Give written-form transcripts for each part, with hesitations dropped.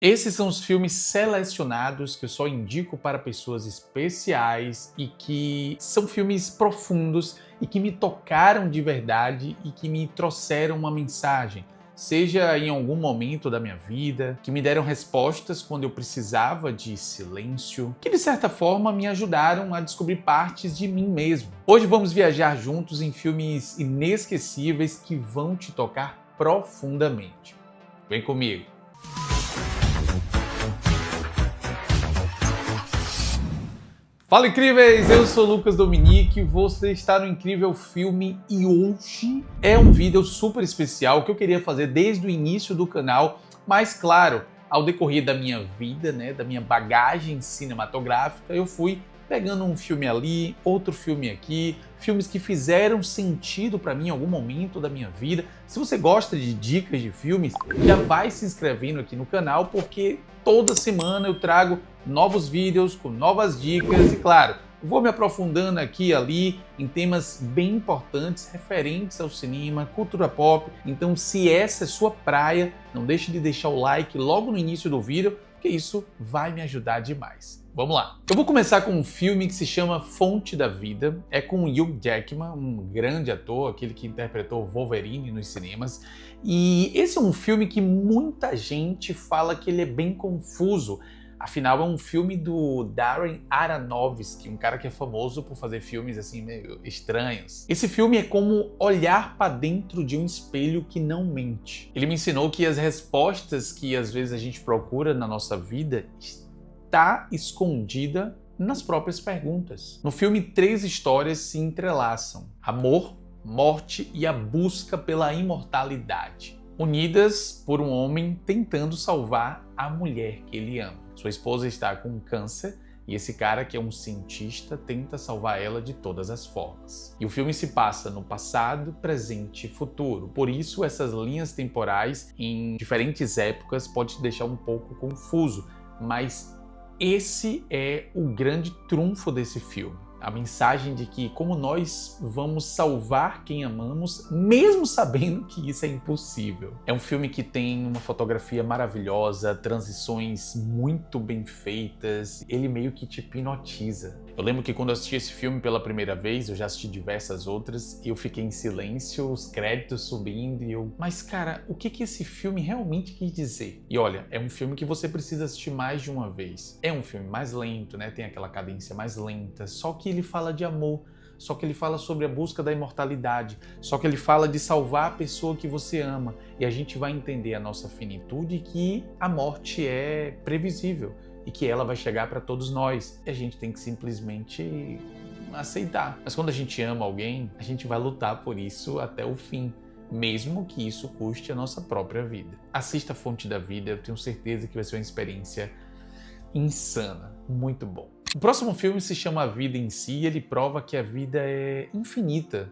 Esses são os filmes selecionados que eu só indico para pessoas especiais e que são filmes profundos e que me tocaram de verdade e que me trouxeram uma mensagem, seja em algum momento da minha vida, que me deram respostas quando eu precisava de silêncio, que de certa forma me ajudaram a descobrir partes de mim mesmo. Hoje vamos viajar juntos em filmes inesquecíveis que vão te tocar profundamente. Vem comigo! Fala, incríveis! Eu sou Lucas Dominique, você está no Incrível Filme e hoje é um vídeo super especial que eu queria fazer desde o início do canal, mas claro, ao decorrer da minha vida, da minha bagagem cinematográfica, eu fui pegando um filme ali, outro filme aqui, filmes que fizeram sentido para mim em algum momento da minha vida. Se você gosta de dicas de filmes, já vai se inscrevendo aqui no canal, porque toda semana eu trago novos vídeos com novas dicas e, claro, vou me aprofundando aqui e ali em temas bem importantes referentes ao cinema, cultura pop. Então, se essa é sua praia, não deixe de deixar o like logo no início do vídeo, porque isso vai me ajudar demais. Vamos lá! Eu vou começar com um filme que se chama Fonte da Vida. É com o Hugh Jackman, um grande ator, aquele que interpretou Wolverine nos cinemas. E esse é um filme que muita gente fala que ele é bem confuso. Afinal, é um filme do Darren Aronofsky, um cara que é famoso por fazer filmes assim meio estranhos. Esse filme é como olhar para dentro de um espelho que não mente. Ele me ensinou que as respostas que às vezes a gente procura na nossa vida está escondida nas próprias perguntas. No filme, 3 histórias se entrelaçam: amor, morte e a busca pela imortalidade, unidas por um homem tentando salvar a mulher que ele ama. Sua esposa está com câncer e esse cara, que é um cientista, tenta salvar ela de todas as formas. E o filme se passa no passado, presente e futuro. Por isso, essas linhas temporais em diferentes épocas pode te deixar um pouco confuso, mas esse é o grande trunfo desse filme. A mensagem de que como nós vamos salvar quem amamos, mesmo sabendo que isso é impossível. É um filme que tem uma fotografia maravilhosa, transições muito bem feitas, ele meio que te hipnotiza. Eu lembro que quando eu assisti esse filme pela primeira vez, eu já assisti diversas outras, eu fiquei em silêncio, os créditos subindo e eu... Mas cara, o que esse filme realmente quis dizer? E olha, é um filme que você precisa assistir mais de uma vez. É um filme mais lento, tem aquela cadência mais lenta, só que ele fala de amor, só que ele fala sobre a busca da imortalidade, só que ele fala de salvar a pessoa que você ama. E a gente vai entender a nossa finitude e que a morte é previsível e que ela vai chegar para todos nós. E a gente tem que simplesmente aceitar. Mas quando a gente ama alguém, a gente vai lutar por isso até o fim, mesmo que isso custe a nossa própria vida. Assista a Fonte da Vida, eu tenho certeza que vai ser uma experiência insana, muito bom. O próximo filme se chama A Vida em Si e ele prova que a vida é infinita,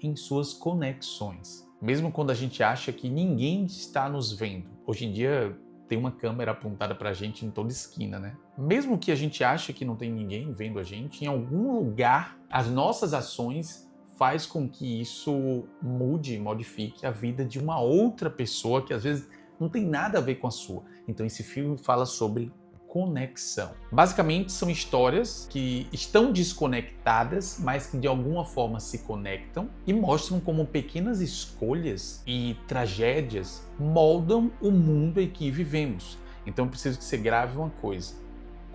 em suas conexões. Mesmo quando a gente acha que ninguém está nos vendo. Hoje em dia tem uma câmera apontada pra gente em toda esquina, Mesmo que a gente ache que não tem ninguém vendo a gente, em algum lugar as nossas ações faz com que isso mude, modifique a vida de uma outra pessoa que às vezes não tem nada a ver com a sua. Então esse filme fala sobre conexão. Basicamente são histórias que estão desconectadas, mas que de alguma forma se conectam e mostram como pequenas escolhas e tragédias moldam o mundo em que vivemos. Então eu preciso que você grave uma coisa: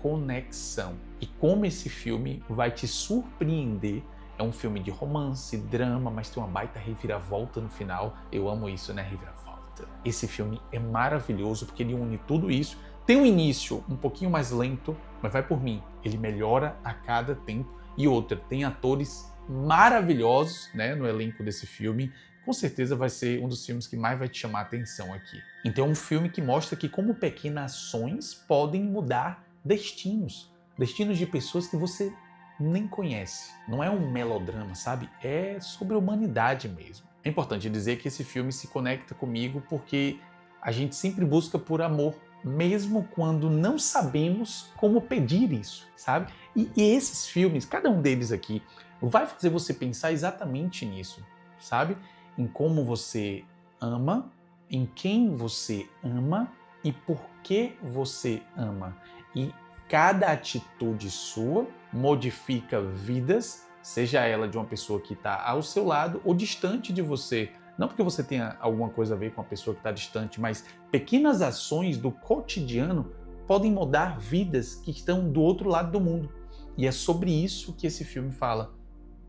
conexão. E como esse filme vai te surpreender. É um filme de romance, drama, mas tem uma baita reviravolta no final. Eu amo isso, reviravolta. Esse filme é maravilhoso porque ele une tudo isso. Tem um início um pouquinho mais lento, mas vai por mim, ele melhora a cada tempo. E outra, tem atores maravilhosos no elenco desse filme. Com certeza vai ser um dos filmes que mais vai te chamar a atenção aqui. Então é um filme que mostra que como pequenas ações podem mudar destinos. Destinos de pessoas que você nem conhece. Não é um melodrama, sabe? É sobre a humanidade mesmo. É importante dizer que esse filme se conecta comigo porque a gente sempre busca por amor, mesmo quando não sabemos como pedir isso, sabe? E esses filmes, cada um deles aqui, vai fazer você pensar exatamente nisso, sabe? Em como você ama, em quem você ama e por que você ama. E cada atitude sua modifica vidas, seja ela de uma pessoa que está ao seu lado ou distante de você. Não porque você tenha alguma coisa a ver com a pessoa que está distante, mas pequenas ações do cotidiano podem mudar vidas que estão do outro lado do mundo. E é sobre isso que esse filme fala.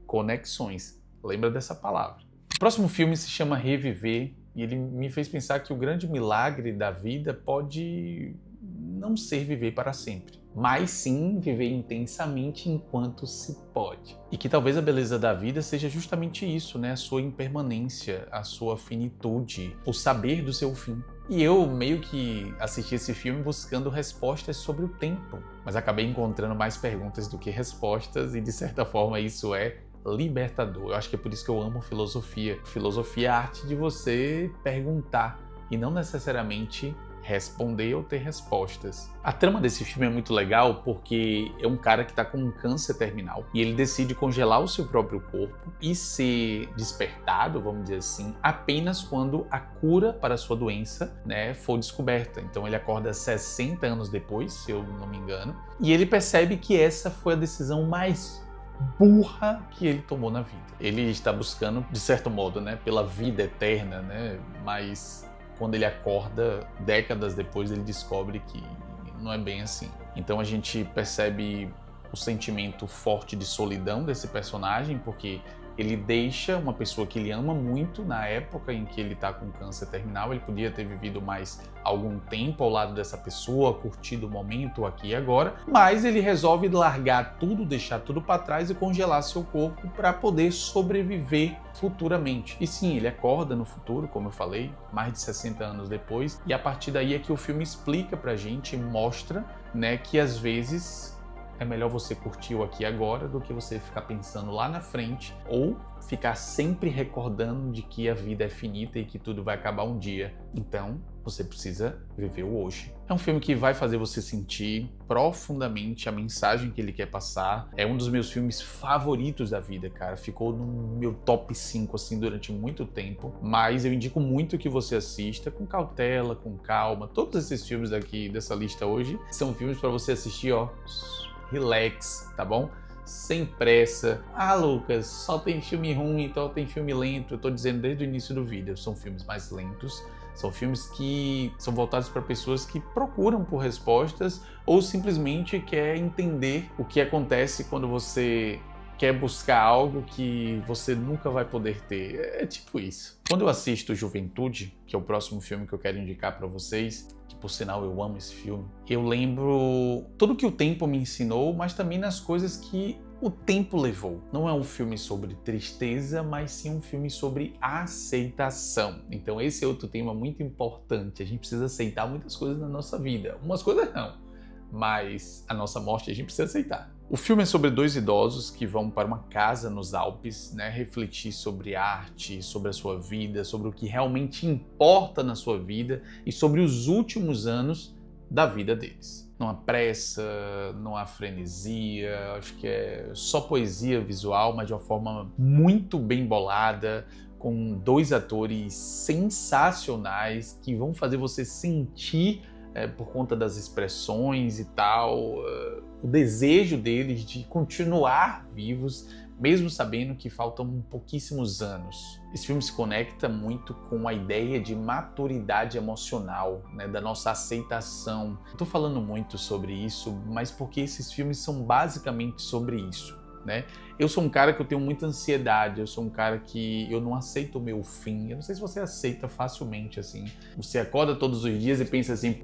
Conexões. Lembra dessa palavra. O próximo filme se chama Reviver e ele me fez pensar que o grande milagre da vida pode não ser viver para sempre, mas sim viver intensamente enquanto se pode. E que talvez a beleza da vida seja justamente isso, né? A sua impermanência, a sua finitude, o saber do seu fim. E eu meio que assisti esse filme buscando respostas sobre o tempo, mas acabei encontrando mais perguntas do que respostas e de certa forma isso é libertador. Eu acho que é por isso que eu amo filosofia. Filosofia é a arte de você perguntar e não necessariamente responder ou ter respostas. A trama desse filme é muito legal porque é um cara que está com um câncer terminal e ele decide congelar o seu próprio corpo e ser despertado, vamos dizer assim, apenas quando a cura para a sua doença, né, for descoberta. Então ele acorda 60 anos depois, se eu não me engano, e ele percebe que essa foi a decisão mais burra que ele tomou na vida. Ele está buscando, de certo modo, né, pela vida eterna, né, mas quando ele acorda, décadas depois, ele descobre que não é bem assim. Então a gente percebe o sentimento forte de solidão desse personagem, porque ele deixa uma pessoa que ele ama muito na época em que ele está com câncer terminal. Ele podia ter vivido mais algum tempo ao lado dessa pessoa, curtido o momento aqui e agora, mas ele resolve largar tudo, deixar tudo para trás e congelar seu corpo para poder sobreviver futuramente. E sim, ele acorda no futuro, como eu falei, mais de 60 anos depois, e a partir daí é que o filme explica pra gente, mostra, né, que às vezes é melhor você curtir o aqui e agora do que você ficar pensando lá na frente ou ficar sempre recordando de que a vida é finita e que tudo vai acabar um dia. Então, você precisa viver o hoje. É um filme que vai fazer você sentir profundamente a mensagem que ele quer passar. É um dos meus filmes favoritos da vida, cara. Ficou no meu top 5, assim, durante muito tempo. Mas eu indico muito que você assista com cautela, com calma. Todos esses filmes daqui dessa lista hoje são filmes para você assistir, ó, relax, tá bom? Sem pressa. Ah, Lucas, só tem filme ruim, então tem filme lento. Eu tô dizendo desde o início do vídeo, são filmes mais lentos. São filmes que são voltados para pessoas que procuram por respostas ou simplesmente quer entender o que acontece quando você quer buscar algo que você nunca vai poder ter. É tipo isso. Quando eu assisto Juventude, que é o próximo filme que eu quero indicar para vocês, que por sinal eu amo esse filme, eu lembro tudo que o tempo me ensinou, mas também nas coisas que o tempo levou. Não é um filme sobre tristeza, mas sim um filme sobre aceitação. Então esse é outro tema muito importante. A gente precisa aceitar muitas coisas na nossa vida. Umas coisas não, mas a nossa morte a gente precisa aceitar. O filme é sobre dois idosos que vão para uma casa nos Alpes, né, refletir sobre arte, sobre a sua vida, sobre o que realmente importa na sua vida e sobre os últimos anos da vida deles. Não há pressa, não há frenesia, acho que é só poesia visual, mas de uma forma muito bem bolada, com dois atores sensacionais que vão fazer você sentir, por conta das expressões e tal, o desejo deles de continuar vivos, mesmo sabendo que faltam pouquíssimos anos. Esse filme se conecta muito com a ideia de maturidade emocional, né, da nossa aceitação. Estou falando muito sobre isso, mas porque esses filmes são basicamente sobre isso, né? Eu sou um cara que eu tenho muita ansiedade, eu sou um cara que eu não aceito o meu fim. Eu não sei se você aceita facilmente, assim. Você acorda todos os dias e pensa assim,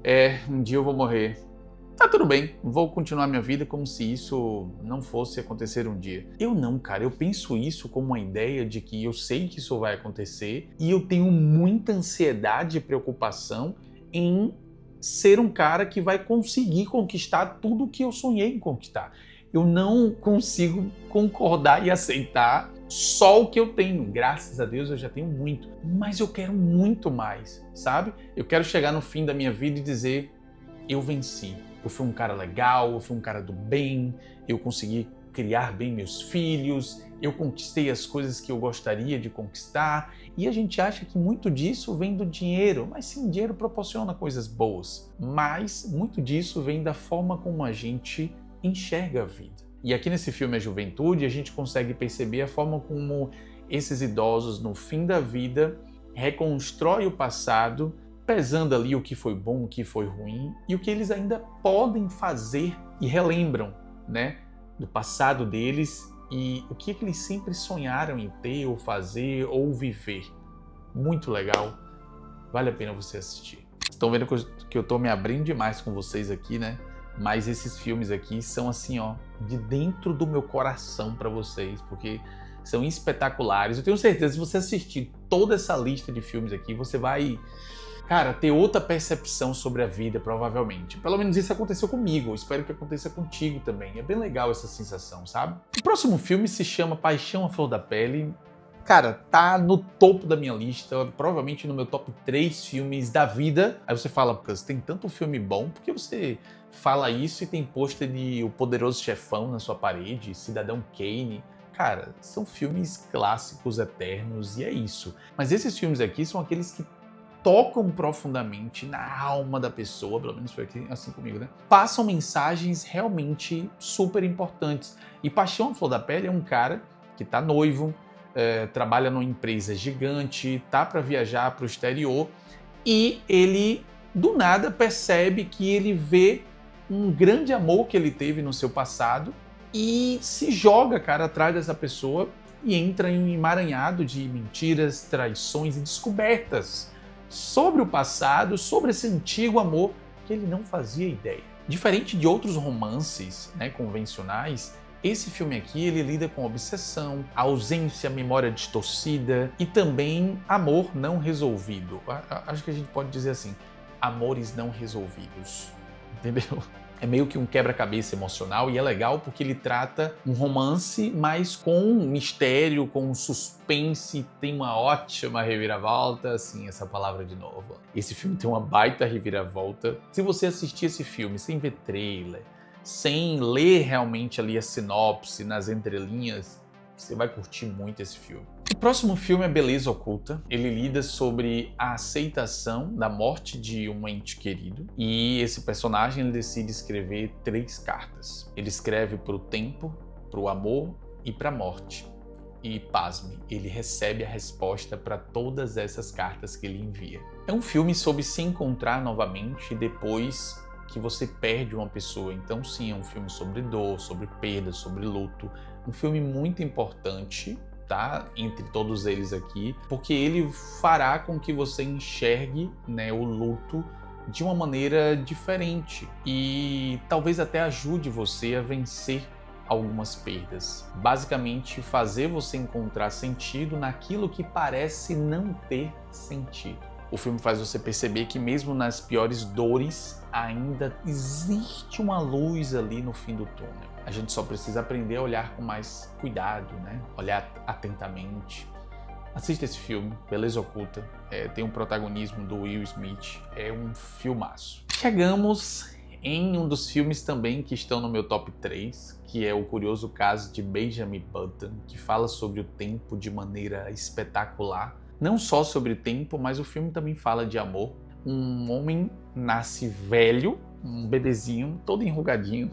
um dia eu vou morrer. Tá tudo bem, vou continuar minha vida como se isso não fosse acontecer um dia. Eu não, cara, eu penso isso como uma ideia de que eu sei que isso vai acontecer e eu tenho muita ansiedade e preocupação em ser um cara que vai conseguir conquistar tudo que eu sonhei em conquistar. Eu não consigo concordar e aceitar só o que eu tenho. Graças a Deus eu já tenho muito, mas eu quero muito mais, sabe? Eu quero chegar no fim da minha vida e dizer, eu venci. Eu fui um cara legal, eu fui um cara do bem, eu consegui criar bem meus filhos, eu conquistei as coisas que eu gostaria de conquistar, e a gente acha que muito disso vem do dinheiro, mas sim, o dinheiro proporciona coisas boas, mas muito disso vem da forma como a gente enxerga a vida. E aqui nesse filme A Juventude, a gente consegue perceber a forma como esses idosos, no fim da vida, reconstroem o passado, pesando ali o que foi bom, o que foi ruim, e o que eles ainda podem fazer e relembram, né, do passado deles e o que eles sempre sonharam em ter, ou fazer, ou viver. Muito legal, vale a pena você assistir. Estão vendo que eu tô me abrindo demais com vocês aqui, né? Mas esses filmes aqui são assim, ó, de dentro do meu coração para vocês, porque são espetaculares. Eu tenho certeza, se você assistir toda essa lista de filmes aqui, você vai, cara, ter outra percepção sobre a vida, provavelmente. Pelo menos isso aconteceu comigo, eu espero que aconteça contigo também. É bem legal essa sensação, sabe? O próximo filme se chama Paixão à Flor da Pele. Cara, tá no topo da minha lista, provavelmente no meu top 3 filmes da vida. Aí você fala, Lucas, tem tanto filme bom, por que você fala isso e tem pôster de O Poderoso Chefão na sua parede, Cidadão Kane? Cara, são filmes clássicos, eternos, e é isso. Mas esses filmes aqui são aqueles que tocam profundamente na alma da pessoa, pelo menos foi assim comigo, né? Passam mensagens realmente super importantes. E Paixão à Flor da Pele é um cara que tá noivo, trabalha numa empresa gigante, tá para viajar para o exterior, e ele, do nada, percebe que ele vê um grande amor que ele teve no seu passado e se joga, cara, atrás dessa pessoa e entra em um emaranhado de mentiras, traições e descobertas sobre o passado, sobre esse antigo amor que ele não fazia ideia. Diferente de outros romances, né, convencionais, esse filme aqui ele lida com obsessão, ausência, memória distorcida e também amor não resolvido. Acho que a gente pode dizer assim, amores não resolvidos, entendeu? É meio que um quebra-cabeça emocional e é legal porque ele trata um romance, mas com mistério, com suspense, tem uma ótima reviravolta, assim, essa palavra de novo. Esse filme tem uma baita reviravolta. Se você assistir esse filme sem ver trailer, sem ler realmente ali a sinopse nas entrelinhas, você vai curtir muito esse filme. O próximo filme é Beleza Oculta. Ele lida sobre a aceitação da morte de um ente querido e esse personagem ele decide escrever 3 cartas. Ele escreve para o tempo, para o amor e para a morte. E, pasme, ele recebe a resposta para todas essas cartas que ele envia. É um filme sobre se encontrar novamente depois que você perde uma pessoa. Então, sim, é um filme sobre dor, sobre perda, sobre luto. Um filme muito importante, tá? Entre todos eles aqui, porque ele fará com que você enxergue, né, o luto de uma maneira diferente e talvez até ajude você a vencer algumas perdas. Basicamente, fazer você encontrar sentido naquilo que parece não ter sentido. O filme faz você perceber que mesmo nas piores dores, ainda existe uma luz ali no fim do túnel. A gente só precisa aprender a olhar com mais cuidado, né? Olhar atentamente. Assista esse filme, Beleza Oculta. Tem um protagonismo do Will Smith. É um filmaço. Chegamos em um dos filmes também que estão no meu top 3, que é O Curioso Caso de Benjamin Button, que fala sobre o tempo de maneira espetacular. Não só sobre o tempo, mas o filme também fala de amor. Um homem nasce velho, um bebezinho, todo enrugadinho,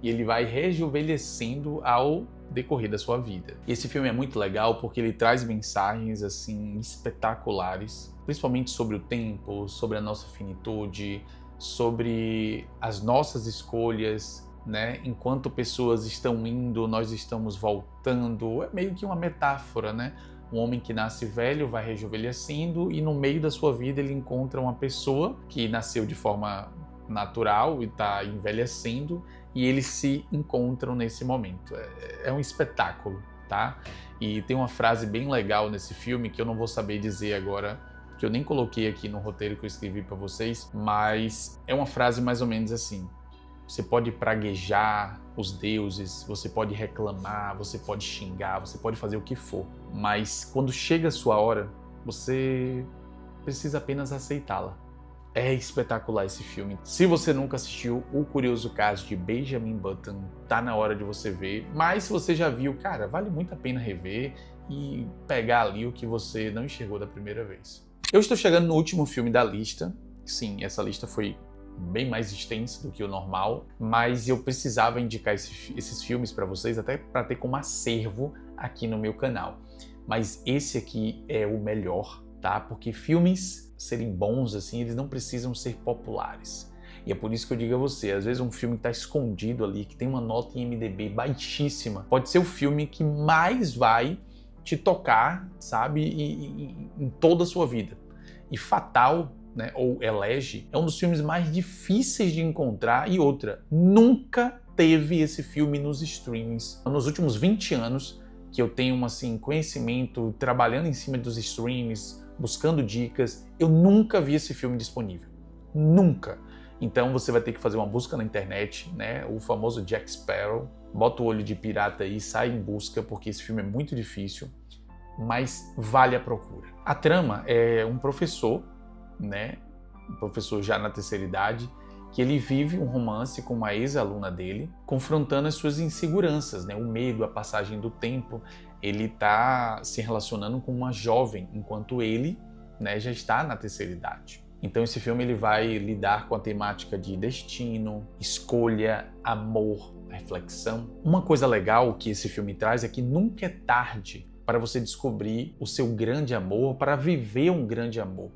e ele vai rejuvenescendo ao decorrer da sua vida. E esse filme é muito legal porque ele traz mensagens assim espetaculares, principalmente sobre o tempo, sobre a nossa finitude, sobre as nossas escolhas, né? Enquanto pessoas estão indo, nós estamos voltando. É meio que uma metáfora, né? Um homem que nasce velho vai rejuvenescendo e no meio da sua vida ele encontra uma pessoa que nasceu de forma natural e está envelhecendo e eles se encontram nesse momento. É um espetáculo, tá? E tem uma frase bem legal nesse filme que eu não vou saber dizer agora, que eu nem coloquei aqui no roteiro que eu escrevi para vocês, mas é uma frase mais ou menos assim: você pode praguejar os deuses, você pode reclamar, você pode xingar, você pode fazer o que for, mas quando chega a sua hora, você precisa apenas aceitá-la. É espetacular esse filme. Se você nunca assistiu O Curioso Caso de Benjamin Button, tá na hora de você ver. Mas se você já viu, cara, vale muito a pena rever e pegar ali o que você não enxergou da primeira vez. Eu estou chegando no último filme da lista. Sim, essa lista foi bem mais extensa do que o normal, mas eu precisava indicar esses filmes para vocês, até para ter como acervo aqui no meu canal. Mas esse aqui é o melhor, tá? Porque filmes serem bons assim, eles não precisam ser populares. E é por isso que eu digo a você, às vezes um filme que está escondido ali, que tem uma nota em IMDb baixíssima, pode ser o filme que mais vai te tocar, sabe, em toda a sua vida. E Fatal, né, ou Elege, é um dos filmes mais difíceis de encontrar. E outra, nunca teve esse filme nos streamings. Nos últimos 20 anos que eu tenho assim, conhecimento, trabalhando em cima dos streams, buscando dicas, eu nunca vi esse filme disponível. Nunca. Então você vai ter que fazer uma busca na internet, né, o famoso Jack Sparrow, bota o olho de pirata aí, sai em busca, porque esse filme é muito difícil, mas vale a procura. A trama é um professor, né, um professor já na terceira idade, que ele vive um romance com uma ex-aluna dele, confrontando as suas inseguranças, né, o medo, a passagem do tempo. Ele está se relacionando com uma jovem, enquanto ele, né, já está na terceira idade. Então esse filme ele vai lidar com a temática de destino, escolha, amor, reflexão. Uma coisa legal que esse filme traz é que nunca é tarde para você descobrir o seu grande amor, para viver um grande amor.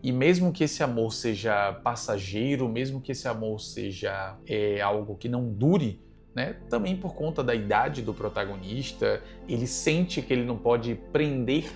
E mesmo que esse amor seja passageiro, mesmo que esse amor seja algo que não dure, né, também por conta da idade do protagonista, ele sente que ele não pode prender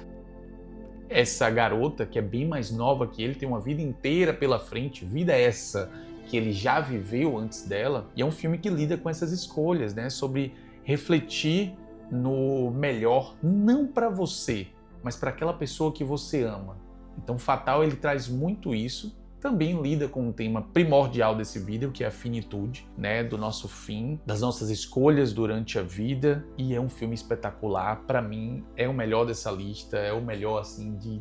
essa garota, que é bem mais nova que ele, tem uma vida inteira pela frente, vida essa que ele já viveu antes dela. E é um filme que lida com essas escolhas, né, sobre refletir no melhor, não para você, mas para aquela pessoa que você ama. Então Fatal ele traz muito isso, também lida com um tema primordial desse vídeo, que é a finitude, né, do nosso fim, das nossas escolhas durante a vida, e é um filme espetacular. Para mim é o melhor dessa lista, é o melhor assim de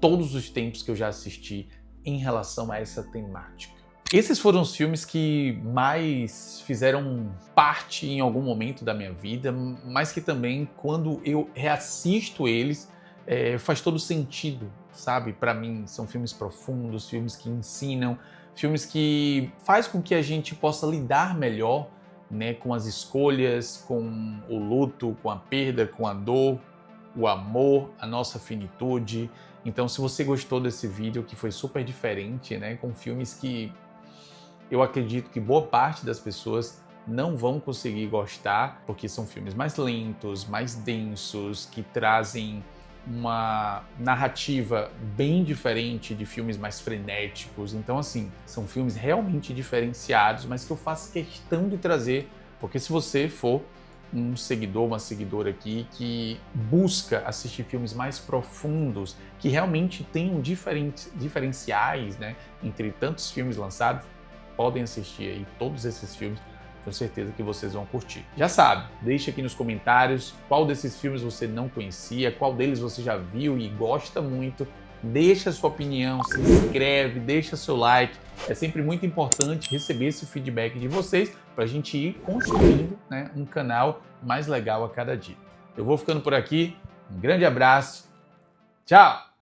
todos os tempos que eu já assisti em relação a essa temática. Esses foram os filmes que mais fizeram parte em algum momento da minha vida, mas que também quando eu reassisto eles, faz todo sentido, sabe? Para mim, são filmes profundos, filmes que ensinam, filmes que faz com que a gente possa lidar melhor, né, com as escolhas, com o luto, com a perda, com a dor, o amor, a nossa finitude. Então, se você gostou desse vídeo, que foi super diferente, né, com filmes que eu acredito que boa parte das pessoas não vão conseguir gostar, porque são filmes mais lentos, mais densos, que trazem uma narrativa bem diferente de filmes mais frenéticos. Então, assim, são filmes realmente diferenciados, mas que eu faço questão de trazer, porque se você for um seguidor, uma seguidora aqui que busca assistir filmes mais profundos, que realmente tenham diferenciais, né, entre tantos filmes lançados, podem assistir aí todos esses filmes. Tenho certeza que vocês vão curtir. Já sabe, deixa aqui nos comentários qual desses filmes você não conhecia, qual deles você já viu e gosta muito. Deixa a sua opinião, se inscreve, deixa seu like. É sempre muito importante receber esse feedback de vocês para a gente ir construindo, né, um canal mais legal a cada dia. Eu vou ficando por aqui. Um grande abraço. Tchau!